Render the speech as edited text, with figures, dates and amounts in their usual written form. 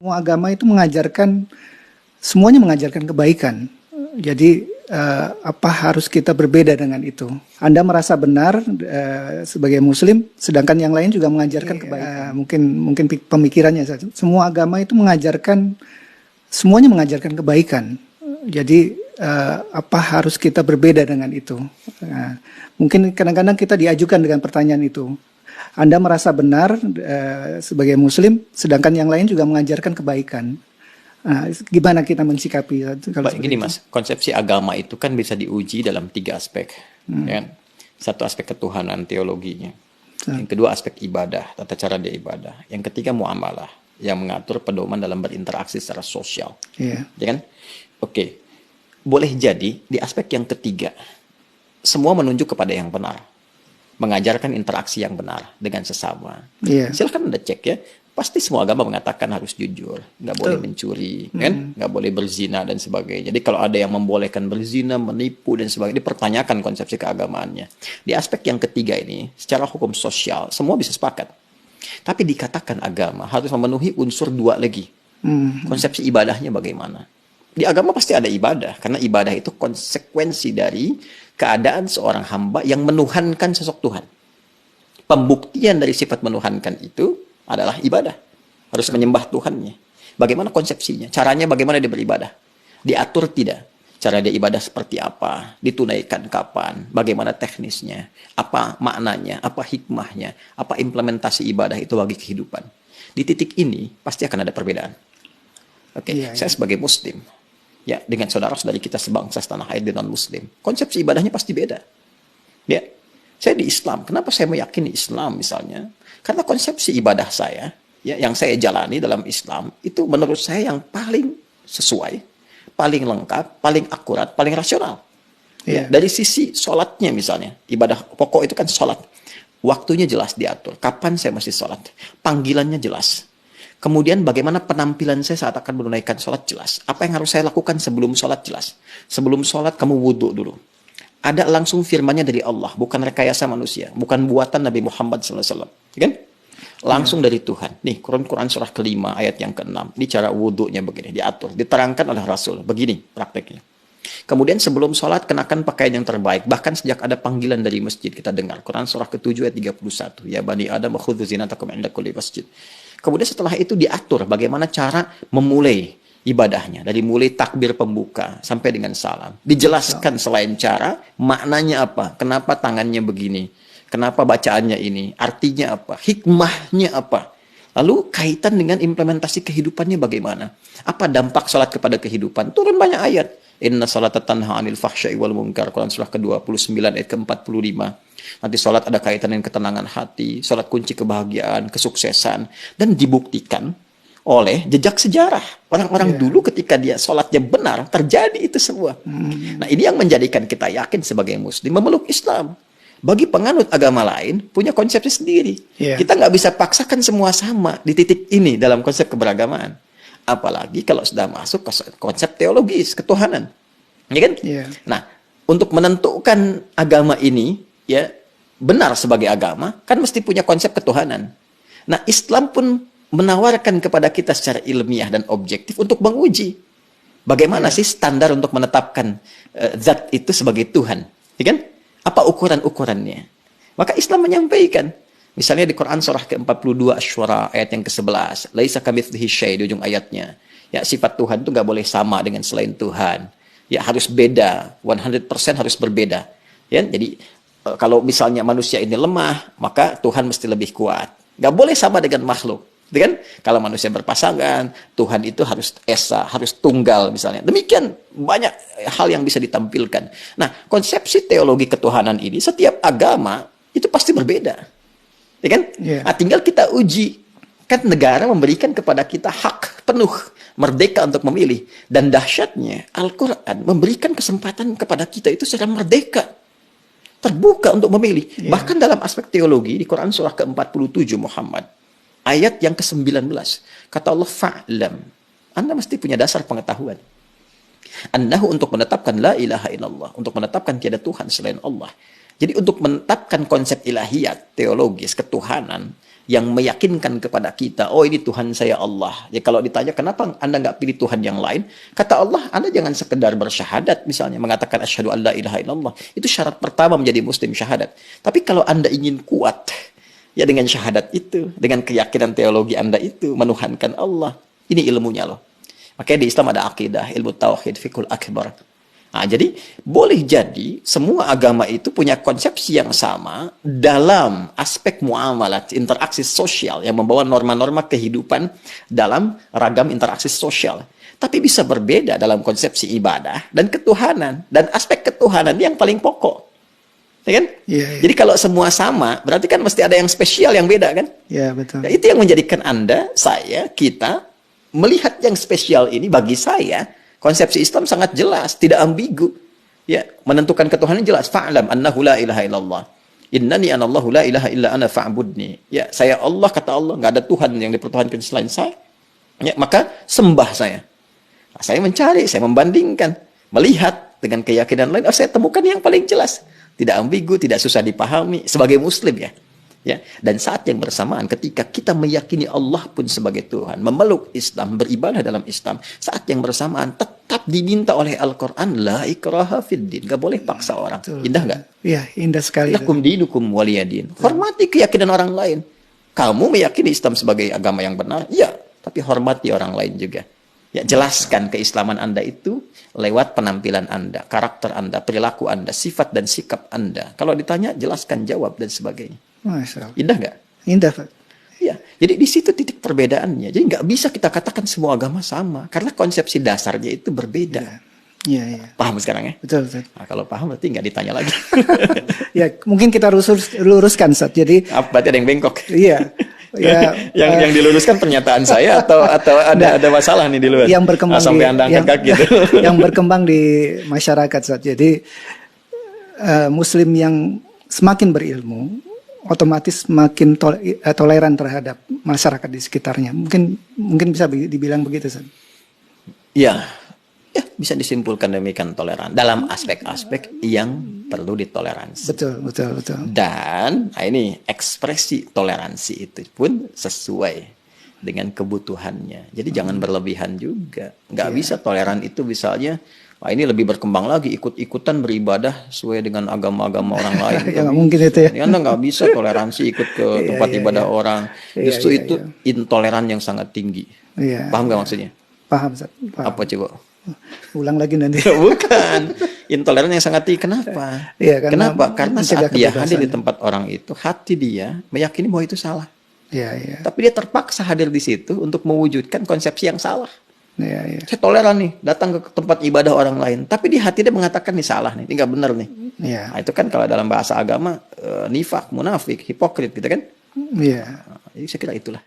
Semua agama itu semuanya mengajarkan kebaikan. Jadi apa harus kita berbeda dengan itu? Anda merasa benar sebagai Muslim, sedangkan yang lain juga mengajarkan kebaikan. Mungkin pemikirannya saja. Semua agama itu semuanya mengajarkan kebaikan. Jadi apa harus kita berbeda dengan itu? Mungkin kadang-kadang kita diajukan dengan pertanyaan itu. Anda merasa benar sebagai Muslim, sedangkan yang lain juga mengajarkan kebaikan. Gimana kita mensikapi? Baik, gini Mas, konsepsi agama itu kan bisa diuji dalam 3 aspek. Ya. Satu aspek ketuhanan, teologinya. Yang kedua aspek ibadah, tata cara dia ibadah. Yang ketiga muamalah, yang mengatur pedoman dalam berinteraksi secara sosial. Yeah. Ya kan? Oke, boleh jadi di aspek yang ketiga, semua menunjuk kepada yang benar. Mengajarkan interaksi yang benar dengan sesama. Yeah. Silahkan Anda cek ya. Pasti semua agama mengatakan harus jujur, nggak boleh mencuri, kan? Nggak boleh berzina dan sebagainya. Jadi kalau ada yang membolehkan berzina, menipu dan sebagainya, dipertanyakan konsepsi keagamaannya. Di aspek yang ketiga ini, secara hukum sosial, semua bisa sepakat. Tapi dikatakan agama harus memenuhi unsur 2 lagi. Konsepsi ibadahnya bagaimana? Di agama pasti ada ibadah, karena ibadah itu konsekuensi dari keadaan seorang hamba yang menuhankan sosok Tuhan. Pembuktian dari sifat menuhankan itu adalah ibadah. Harus menyembah Tuhannya. Bagaimana konsepsinya? Caranya bagaimana dia beribadah? Diatur tidak? Cara dia ibadah seperti apa? Ditunaikan kapan? Bagaimana teknisnya? Apa maknanya? Apa hikmahnya? Apa implementasi ibadah itu bagi kehidupan? Di titik ini pasti akan ada perbedaan. Oke, saya sebagai Muslim, ya dengan saudara-saudari kita sebangsa setanah air dan non-Muslim, konsepsi ibadahnya pasti beda. Ya, saya di Islam. Kenapa saya meyakini Islam misalnya? Karena konsepsi ibadah saya, ya, yang saya jalani dalam Islam, itu menurut saya yang paling sesuai, paling lengkap, paling akurat, paling rasional. Ya, dari sisi sholatnya misalnya, ibadah pokok itu kan sholat. Waktunya jelas diatur, kapan saya mesti sholat. Panggilannya jelas. Kemudian bagaimana penampilan saya saat akan menunaikan sholat jelas. Apa yang harus saya lakukan sebelum sholat jelas. Sebelum sholat kamu wudhu dulu. Ada langsung firmannya dari Allah, bukan rekayasa manusia, bukan buatan Nabi Muhammad SAW, kan? Langsung dari Tuhan. Nih, Quran surah ke-5 ayat yang ke-6. Ini cara wudhunya begini, diatur, diterangkan oleh Rasul. Begini prakteknya. Kemudian sebelum sholat kenakan pakaian yang terbaik. Bahkan sejak ada panggilan dari masjid kita dengar. Quran surah ke-7 ayat 31. Ya bani Adam khudzu zinatakum 'inda kulli masjid. Kemudian setelah itu diatur bagaimana cara memulai ibadahnya. Dari mulai takbir pembuka sampai dengan salam. Dijelaskan selain cara, maknanya apa? Kenapa tangannya begini? Kenapa bacaannya ini? Artinya apa? Hikmahnya apa? Lalu kaitan dengan implementasi kehidupannya bagaimana? Apa dampak sholat kepada kehidupan? Turun banyak ayat. Inna salata tanha 'anil fahsya'i wal munkar. Quran surah ke-29 ayat ke-45. Nanti sholat ada kaitan dengan ketenangan hati, sholat kunci kebahagiaan, kesuksesan, dan dibuktikan oleh jejak sejarah. Orang-orang dulu ketika dia sholatnya benar, terjadi itu semua. Nah ini yang menjadikan kita yakin sebagai Muslim memeluk Islam. Bagi penganut agama lain, punya konsepnya sendiri. Kita nggak bisa paksakan semua sama di titik ini dalam konsep keberagamaan. Apalagi kalau sudah masuk ke konsep teologis, ketuhanan. Ya kan? Nah, untuk menentukan agama ini, ya benar sebagai agama, kan mesti punya konsep ketuhanan. Nah, Islam pun menawarkan kepada kita secara ilmiah dan objektif untuk menguji bagaimana sih standar untuk menetapkan zat itu sebagai Tuhan, ya kan? Apa ukuran-ukurannya? Maka Islam menyampaikan, misalnya di Quran surah ke-42 Asy-Syura ayat yang ke-11, laisa kamitslihi syai' di ujung ayatnya. Ya, sifat Tuhan itu nggak boleh sama dengan selain Tuhan. Ya, harus beda, 100% harus berbeda. Ya, jadi kalau misalnya manusia ini lemah, maka Tuhan mesti lebih kuat. Nggak boleh sama dengan makhluk. Kan? Kalau manusia berpasangan, Tuhan itu harus esa, harus tunggal misalnya. Demikian banyak hal yang bisa ditampilkan. Nah, konsepsi teologi ketuhanan ini, setiap agama itu pasti berbeda. Ya kan? Nah, tinggal kita uji. Kan negara memberikan kepada kita hak penuh, merdeka untuk memilih. Dan dahsyatnya, Al-Quran memberikan kesempatan kepada kita itu secara merdeka. Terbuka untuk memilih. Bahkan dalam aspek teologi, di Quran surah ke-47 Muhammad. Ayat yang ke-19. Kata Allah, fa'lam. Anda mesti punya dasar pengetahuan. Annahu untuk menetapkan la ilaha illallah. Untuk menetapkan tiada Tuhan selain Allah. Jadi untuk menetapkan konsep ilahiyat, teologis, ketuhanan, yang meyakinkan kepada kita, oh ini Tuhan saya Allah. Ya kalau ditanya kenapa Anda nggak pilih Tuhan yang lain, kata Allah, Anda jangan sekedar bersyahadat misalnya, mengatakan asyhadu an la ilaha illallah. Itu syarat pertama menjadi muslim, syahadat. Tapi kalau Anda ingin kuat, ya dengan syahadat itu, dengan keyakinan teologi Anda itu, menuhankan Allah. Ini ilmunya loh. Makanya di Islam ada akidah, ilmu tauhid, fikul akbar. Nah, jadi boleh jadi semua agama itu punya konsepsi yang sama dalam aspek muamalat, interaksi sosial yang membawa norma-norma kehidupan dalam ragam interaksi sosial. Tapi bisa berbeda dalam konsepsi ibadah dan ketuhanan. Dan aspek ketuhanan yang paling pokok. Ya kan? Ya, ya. Jadi kalau semua sama, berarti kan mesti ada yang spesial, yang beda kan? Ya, betul. Nah, itu yang menjadikan Anda, saya, kita melihat yang spesial ini bagi saya. Konsepsi Islam sangat jelas, tidak ambigu. Ya, menentukan ketuhanan jelas. Fa'lam annahu la ilaha illallah. Innani anallahu la ilaha illa ana fa'budni. Ya, saya Allah, kata Allah, nggak ada Tuhan yang dipertuhankan selain saya. Ya, maka sembah saya. Nah, saya mencari, saya membandingkan, melihat dengan keyakinan lain, saya temukan yang paling jelas. Tidak ambigu, tidak susah dipahami sebagai muslim ya. Ya, dan saat yang bersamaan ketika kita meyakini Allah pun sebagai Tuhan, memeluk Islam, beribadah dalam Islam, saat yang bersamaan tetap diminta oleh Al-Quran, la ikraha fiddin, gak boleh paksa orang. Betul. Indah gak? Iya, indah sekali. Lakum dinukum waliyadin. Hormati keyakinan orang lain. Kamu meyakini Islam sebagai agama yang benar, ya, tapi hormati orang lain juga. Ya, jelaskan keislaman Anda itu lewat penampilan Anda, karakter Anda, perilaku Anda, sifat dan sikap Anda. Kalau ditanya, jelaskan, jawab dan sebagainya. Masya Allah. Indah nggak? Indah, Pak. Ya, jadi di situ titik perbedaannya. Jadi nggak bisa kita katakan semua agama sama, karena konsepsi dasarnya itu berbeda. Iya, iya. Paham sekarang ya? Betul, betul. Nah, kalau paham berarti nggak ditanya lagi. Ya, mungkin kita luruskan, Ustaz. Jadi, Berarti ada yang bengkok. iya. Ya, yang diluruskan pernyataan saya atau ada masalah nih di luar. Yang berkembang sampai Anda angkat kaki gitu. Yang berkembang di masyarakat, Ustaz. Jadi, Muslim yang semakin berilmu, otomatis makin toleran terhadap masyarakat di sekitarnya. Mungkin bisa dibilang begitu, Ustaz. Ya, bisa disimpulkan demikian, toleran dalam aspek-aspek yang perlu ditoleransi. Betul, betul, betul. Dan ini ekspresi toleransi itu pun sesuai dengan kebutuhannya. Jadi jangan berlebihan juga. Nggak bisa toleran itu misalnya, ini lebih berkembang lagi, ikut-ikutan beribadah sesuai dengan agama-agama orang lain. Ya, nggak mungkin itu ya. Anda nggak bisa toleransi ikut ke tempat ibadah orang. Justru itu intoleran yang sangat tinggi. Iya. Paham nggak maksudnya? Paham, Ustaz. Paham. Apa coba? Ulang lagi nanti. Bukan. Intoleran yang sangat tinggi. Kenapa? Iya, Kenapa? Karena saat dia kebebasan. hadir di tempat orang itu, hati dia meyakini bahwa itu salah. Iya, iya. Tapi dia terpaksa hadir di situ untuk mewujudkan konsepsi yang salah. Iya, iya. Saya toleran nih, datang ke tempat ibadah orang lain. Tapi di hati dia mengatakan ini salah nih, ini nggak benar nih. Iya. Nah, itu kan kalau dalam bahasa agama, nifak, munafik, hipokrit gitu kan. Iya. Jadi saya kira itulah.